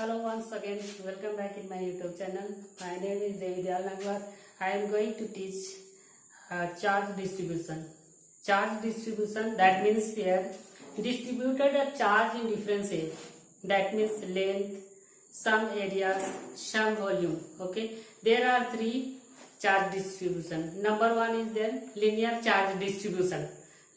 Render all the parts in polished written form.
Hello once again, welcome back in my YouTube channel. My name is Devi Dayal Nagwar. I am going to teach charge distribution. Charge distribution, that means here distributed a charge in different shapes. That means length, some areas, some volume. Okay, there are three charge distribution. Number one is there linear charge distribution.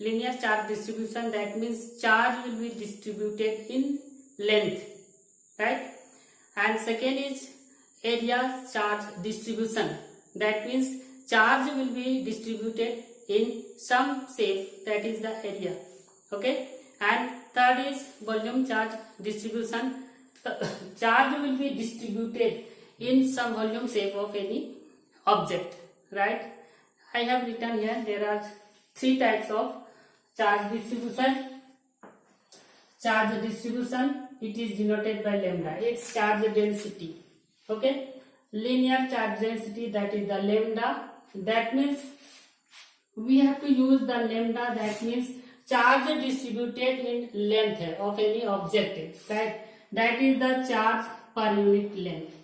Linear charge distribution, that means charge will be distributed in length, right? And second is area charge distribution, that means charge will be distributed in some shape, that is the area. Okay, and third is volume charge distribution. Charge will be distributed in some volume shape of any object, right? I have written here there are three types of charge distribution. Charge distribution, it is denoted by lambda. It's charge density. Okay, linear charge density, that is the lambda. That means we have to use the lambda. That means charge distributed in length of any object, right? That is the charge per unit length.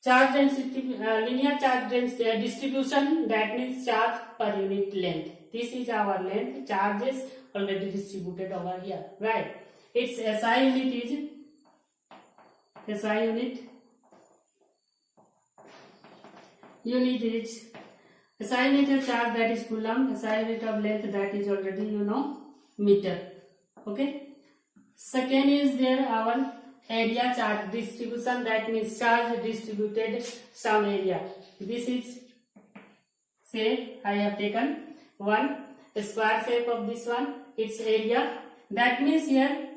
Charge density, linear charge density distribution, that means charge per unit length. This is our length. Charge is already distributed over here, right? Its SI unit is SI unit of charge, that is coulomb. SI unit of length, that is already meter. Okay. Second is there our area charge distribution, that means charge distributed some area. This is shape I have taken one square shape of this one. Its area, that means here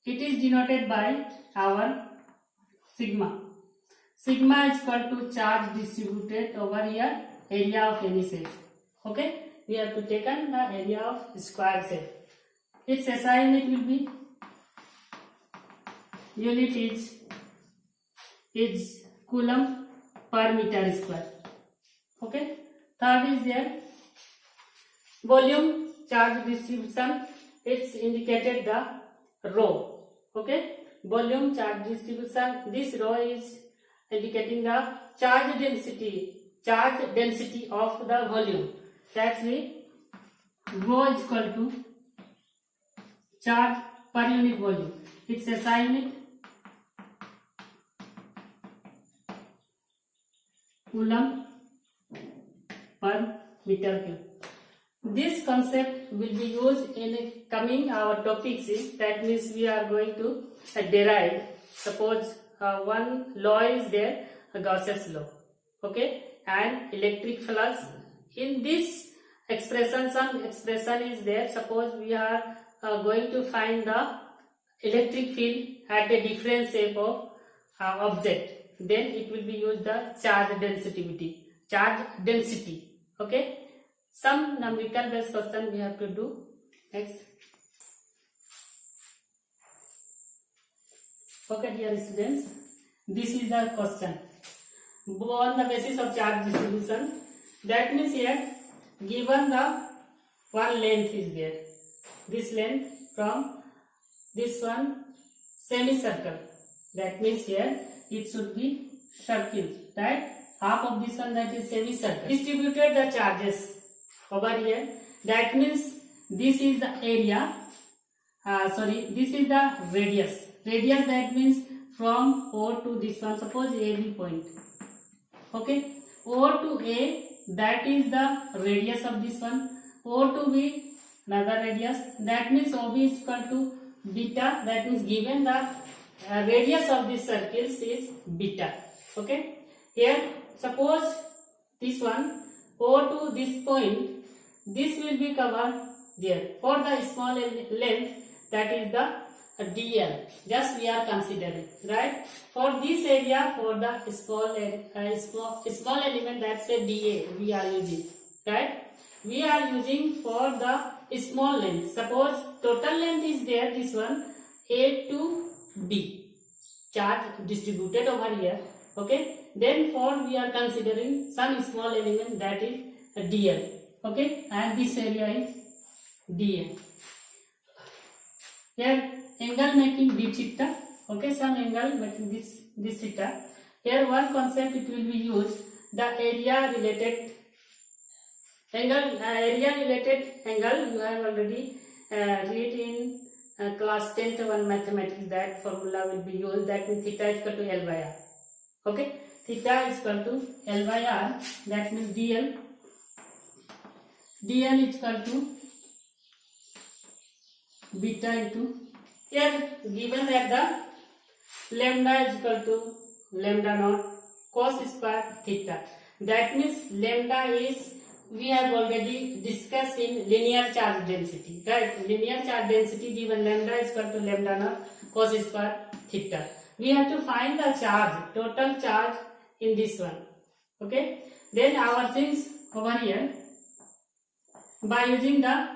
it is denoted by our sigma. Sigma is equal to charge distributed over here area of any shape. Okay, we have to take the area of square shape. Its SI unit will be is coulomb per meter square. Okay. Third is there volume charge distribution. It's indicated the row. Okay, volume charge distribution. This row is indicating the charge density of the volume. That's why rho is equal to charge per unit volume. It's SI unit coulomb per meter cube. This concept will be used in coming our topics. That means we are going to derive. Suppose one law is there, a Gauss's law. Okay, and electric flux. In this expression, some expression is there. Suppose we are going to find the electric field at a different shape of object. Then it will be used the charge density. Okay. Some numerical based question we have to do. Next. Okay, dear students, this is the question. On the basis of charge distribution, that means here given the one length is there. This length from this one semicircle. That means here it should be circle, right? Half of this one, that is semicircle. Distributed the charges over here. That means this is the area. This is the radius. Radius, that means from O to this one. Suppose AB point. Okay, O to A, that is the radius of this one. O to B, another radius. That means OB is equal to beta. That means given the radius of this circles is beta. Okay, here suppose this one O to this point, this will be covered there. For the small length, that is the dl. Just we are considering, right? For this area, for the small element, that's the dA we are using, right? We are using for the small length. Suppose total length is there, this one A to B, charge distributed over here. Okay, then for we are considering some small element, that is dl. Okay, and this area is dA. Here angle making d theta, Okay, some angle making this theta. Here one concept it will be used, the area related angle. Area related angle you have already read in class 10th one mathematics. That formula will be used. That means theta is equal to L by R. Okay, theta is equal to L by R. That means dl is equal to beta into, here given that the lambda is equal to lambda naught cos square theta. That means lambda is, we have already discussed in linear charge density, right? Linear charge density given lambda is equal to lambda naught cos square theta. We have to find the charge, total charge in this one. Okay, then our things over here, by using the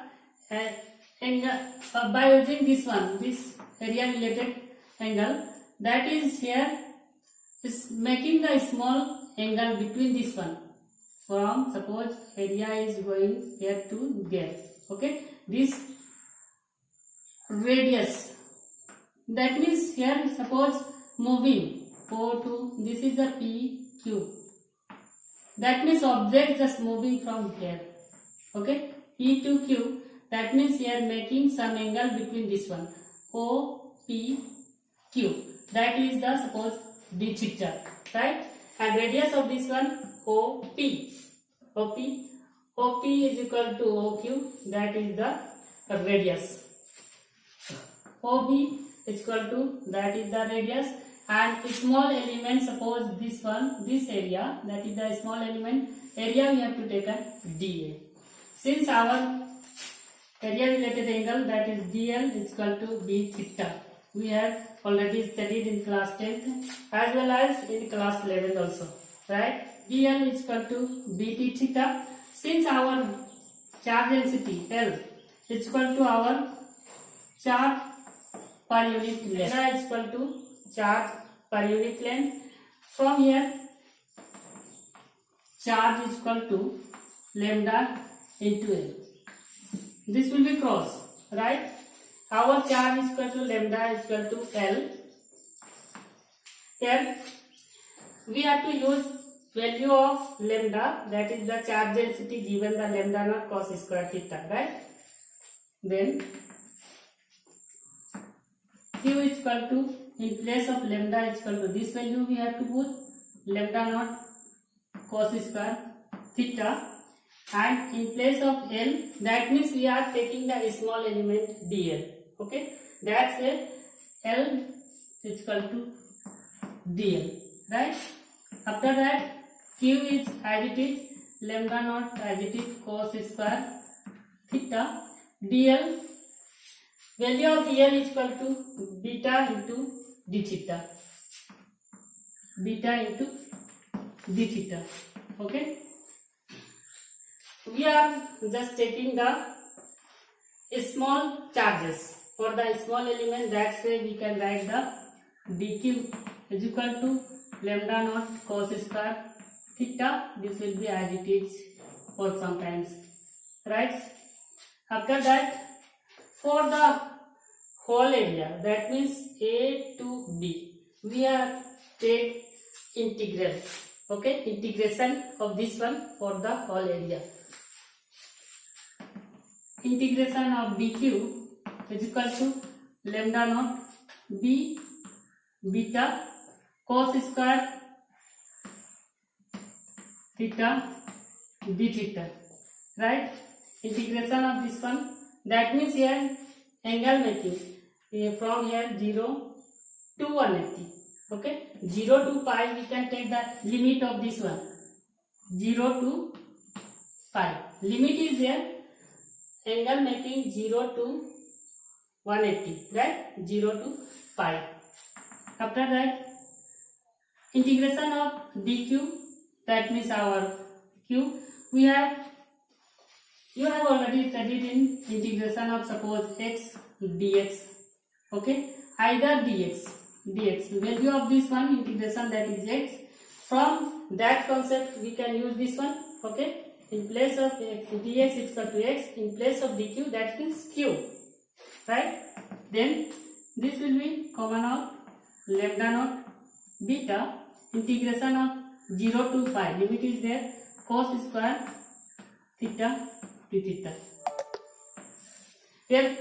by using this one, this area related angle, that is here is making the small angle between this one, from suppose area is going here to there. Okay, this radius, that means here suppose moving O to, this is the PQ, that means object just moving from here. Okay, P to Q, that means here making some angle between this one, O P Q, that is the suppose d theta, right? And radius of this one OP is equal to OQ, that is the radius. OB is equal to, that is the radius, and small element, suppose this one, this area, that is the small element area, we have to take a dA. Since our area related angle, that is dl is equal to d theta, we have already studied in class 10th as well as in class 11th also, right? dl is equal to dt theta. Since our charge density L is equal to our charge per unit length, theta is equal to charge per unit length, from here charge is equal to lambda into L. This will be cross, right? Our charge is equal to lambda is equal to L. Here we have to use value of lambda, that is the charge density given the lambda naught cos square theta, right? Then Q is equal to, in place of lambda is equal to this value we have to put lambda naught cos square theta, and in place of L, that means we are taking the small element dl. Okay, that's it. L is equal to dl, right? After that Q is as it is, lambda naught as it is, cos square theta, dl, value of dl is equal to beta into d theta, beta into d theta. Okay, we are just taking the small charges for the small element, that's why we can write the dq is equal to lambda naught cos square theta. This will be as it is for sometimes, right? After that, for the whole area, that means A to B, we are take integral. Okay, integration of this one for the whole area. Integration of dq is equal to lambda naught b beta cos square theta d theta, right? Integration of this one, that means here angle making from here 0 to 180. Okay, 0 to pi, we can take the limit of this one, 0 to pi. Limit is there, angle making 0 to 180, right? 0 to pi. After that, integration of dq, that means our q, we have, you have already studied in integration of suppose x dx. Okay, either dx, value of this one integration, that is x. From that concept we can use this one. Okay, in place of x, dx is equal to x, in place of dq, that means q, right? Then this will be common out, lambda naught beta integration of 0 to pi, limit is there, cos square theta d theta. Here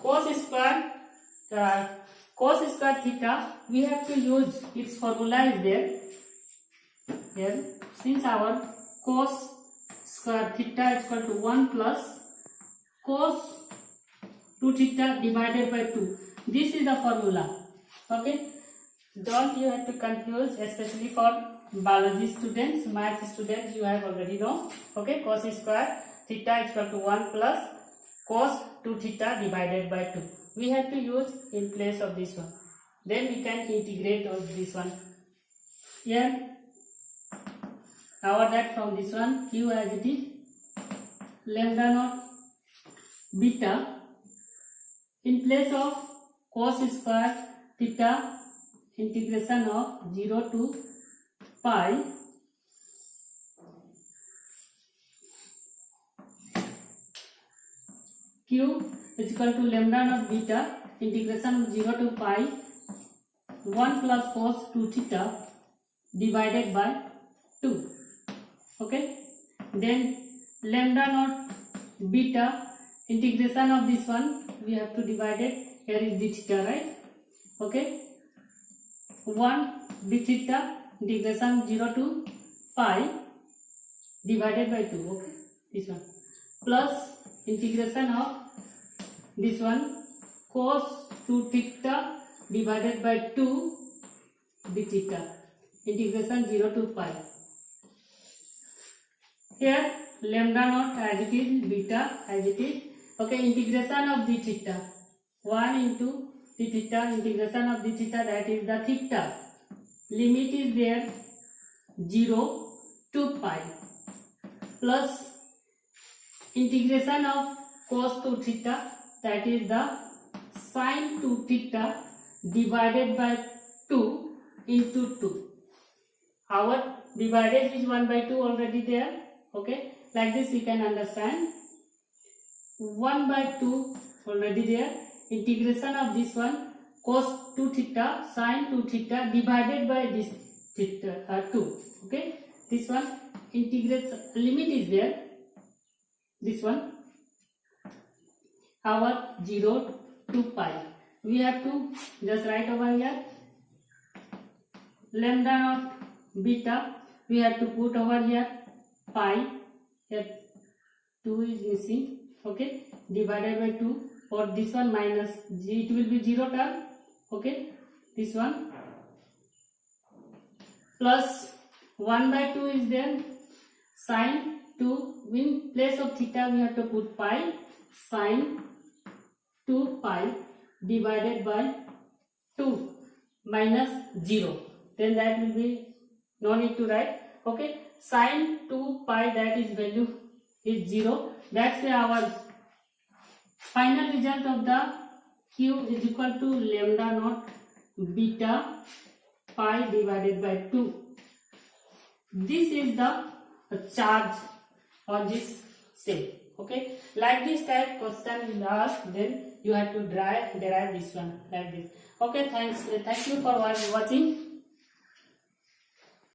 cos square theta, we have to use its formula is there. Here since our cos square theta is equal to 1 plus cos 2 theta divided by 2. This is the formula. Okay, don't you have to confuse, especially for biology students, math students, you have already know. Okay, cos square theta is equal to 1 plus cos 2 theta divided by 2. We have to use in place of this one. Then we can integrate of this one. Here, our that from this one, q as it is lambda naught beta in place of cos square theta integration of 0 to pi q is equal to lambda naught beta integration of 0 to pi 1 plus cos 2 theta divided by 2. Okay, then lambda naught beta integration of this one, we have to divide it. Here is d theta, right? Okay, 1 d theta integration 0 to pi divided by 2. Okay, this one plus integration of this one cos 2 theta divided by 2 d theta integration 0 to pi. Here lambda naught as it is, beta as it is. Okay, integration of d theta 1 into d theta integration of d theta, that is the theta. Limit is there 0 to pi plus integration of cos 2 theta, that is the sin 2 theta divided by 2 into 2. Our divided is 1 by 2 already there. Okay, like this we can understand. 1 by 2 already there. Integration of this one cos 2 theta sin 2 theta divided by this theta 2. Okay, this one integration limit is there. This one our 0 to pi. We have to just write over here lambda naught beta. We have to put over here pi. Here 2 is missing. Okay, divided by 2. For this one minus g, it will be 0 term. Okay, this one plus 1 by 2 is there. Sin 2, in place of theta we have to put pi. Sin 2 pi divided by 2 minus 0. Then that will be, no need to write. Okay, sin 2 pi, that is value is 0. That's why our final result of the q is equal to lambda naught beta pi divided by 2. This is the charge on this cell. Okay, like this type question will ask, then you have to derive this one like this. Okay, thank you for watching.